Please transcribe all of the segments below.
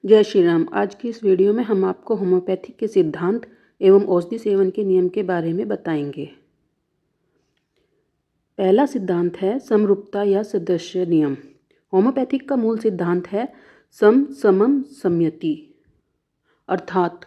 जय श्री राम। आज की इस वीडियो में हम आपको होम्योपैथिक के सिद्धांत एवं औषधि सेवन के नियम के बारे में बताएंगे। पहला सिद्धांत है समरूपता या सदस्य नियम। होम्योपैथिक का मूल सिद्धांत है सम समम सम्यति, अर्थात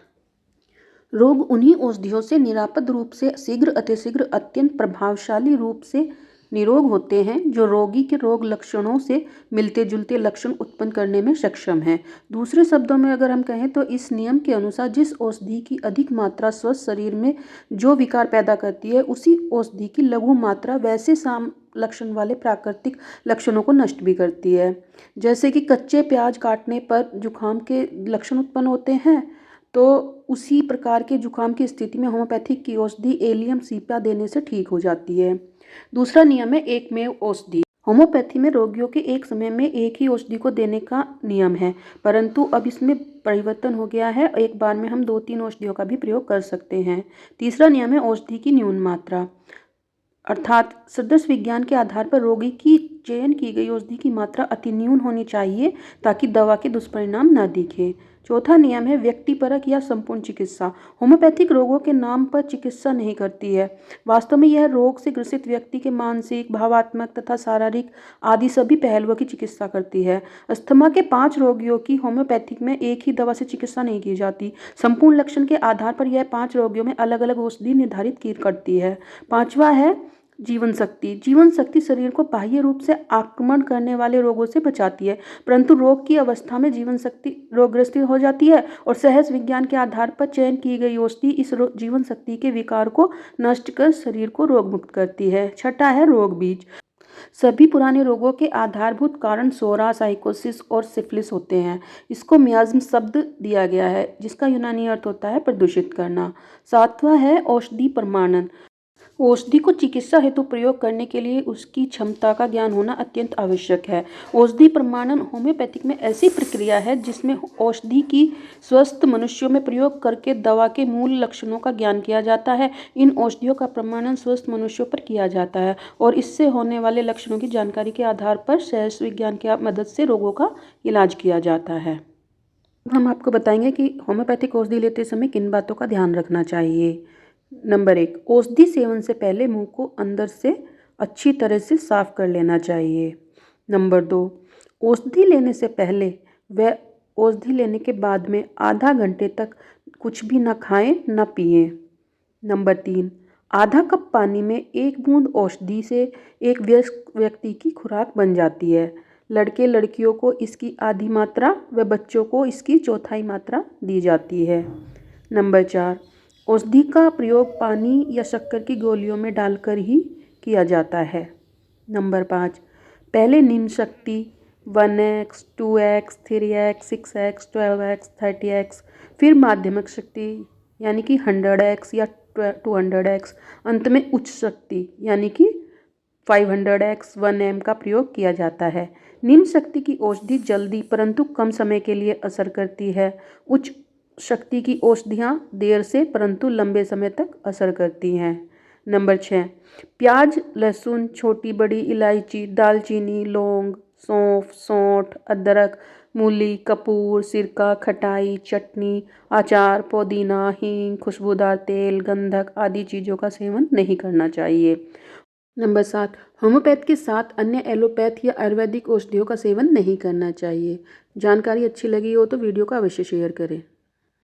रोग उन्हीं औषधियों से निरापद रूप से शीघ्र अतिशीघ्र अत्यंत प्रभावशाली रूप से निरोग होते हैं जो रोगी के रोग लक्षणों से मिलते जुलते लक्षण उत्पन्न करने में सक्षम हैं। दूसरे शब्दों में अगर हम कहें तो इस नियम के अनुसार जिस औषधि की अधिक मात्रा स्वस्थ शरीर में जो विकार पैदा करती है उसी औषधि की लघु मात्रा वैसे साम लक्षण वाले प्राकृतिक लक्षणों को नष्ट भी करती है। जैसे कि कच्चे प्याज काटने पर जुकाम के लक्षण उत्पन्न होते हैं, तो उसी प्रकार के जुकाम की स्थिति में होम्योपैथिक की औषधि एलियम सीपा देने से ठीक हो जाती है। दूसरा नियम है एकमेव औषधि। होम्योपैथी में रोगियों के एक समय में एक ही औषधि को देने का नियम है, परंतु अब इसमें परिवर्तन हो गया है। एक बार में हम 2-3 औषधियों का भी प्रयोग कर सकते हैं। तीसरा नियम है औषधि की न्यून मात्रा, अर्थात सदस्य विज्ञान के आधार पर रोगी की चयन की गई औषधि की मात्रा अति न्यून होनी चाहिए ताकि दवा के दुष्परिणाम न दिखे। चौथा नियम है व्यक्तिपरक या संपूर्ण चिकित्सा। होम्योपैथिक रोगों के नाम पर चिकित्सा नहीं करती है, वास्तव में यह रोग से ग्रसित व्यक्ति के मानसिक, भावात्मक तथा शारीरिक आदि सभी पहलुओं की चिकित्सा करती है। अस्थमा के 5 रोगियों की होम्योपैथिक में एक ही दवा से चिकित्सा नहीं की जाती। संपूर्ण लक्षण के आधार पर यह 5 रोगियों में अलग अलग औषधि निर्धारित की करती है। पांचवा है जीवन शक्ति। जीवन शक्ति शरीर को बाह्य रूप से आक्रमण करने वाले रोगों से बचाती है, परंतु रोग की अवस्था में जीवन शक्ति रोगग्रस्त हो जाती है और सहज विज्ञान के आधार पर चयन की गई औषधि इस जीवन शक्ति के विकार को नष्ट कर शरीर को रोग मुक्त करती है। छठा है रोग बीज। सभी पुराने रोगों के आधारभूत कारण सोरा, साइकोसिस और सिफिलिस होते हैं। इसको मियाज्म शब्द दिया गया है जिसका यूनानी अर्थ होता है प्रदूषित करना। सातवां है औषधि प्रमाणन। औषधि को चिकित्सा हेतु प्रयोग करने के लिए उसकी क्षमता का ज्ञान होना अत्यंत आवश्यक है। औषधि प्रमाणन होम्योपैथिक में ऐसी प्रक्रिया है जिसमें औषधि की स्वस्थ मनुष्यों में प्रयोग करके दवा के मूल लक्षणों का ज्ञान किया जाता है। इन औषधियों का प्रमाणन स्वस्थ मनुष्यों पर किया जाता है और इससे होने वाले लक्षणों की जानकारी के आधार पर सहज विज्ञान की मदद से रोगों का इलाज किया जाता है। हम आपको बताएंगे कि होम्योपैथिक औषधि लेते समय किन बातों का ध्यान रखना चाहिए। नंबर 1, औषधि सेवन से पहले मुंह को अंदर से अच्छी तरह से साफ कर लेना चाहिए। नंबर 2, औषधि लेने से पहले व औषधि लेने के बाद में आधा घंटे तक कुछ भी ना खाएं ना पिएं। नंबर 3, आधा कप पानी में 1 बूंद औषधि से एक वयस्क व्यक्ति की खुराक बन जाती है। लड़के लड़कियों को इसकी आधी मात्रा व बच्चों को इसकी चौथाई मात्रा दी जाती है। नंबर 4, औषधि का प्रयोग पानी या शक्कर की गोलियों में डालकर ही किया जाता है। नंबर 5, पहले निम्न शक्ति 1x, 2x, 3x, 6x, 12x, 30x, फिर माध्यमिक शक्ति यानी कि 100x या 200x, अंत में उच्च शक्ति यानी कि 500x 1m का प्रयोग किया जाता है। निम्न शक्ति की औषधि जल्दी परंतु कम समय के लिए असर करती है। उच्च शक्ति की औषधियाँ देर से परंतु लंबे समय तक असर करती हैं। नंबर 6, प्याज, लहसुन, छोटी बड़ी इलायची, दालचीनी, लौंग, सौंफ, सौंठ, अदरक, मूली, कपूर, सिरका, खटाई, चटनी, अचार, पुदीना, हींग, खुशबूदार तेल, गंधक आदि चीज़ों का सेवन नहीं करना चाहिए। नंबर 7, होम्योपैथ के साथ अन्य एलोपैथ या आयुर्वेदिक औषधियों का सेवन नहीं करना चाहिए। जानकारी अच्छी लगी हो तो वीडियो को अवश्य शेयर करें।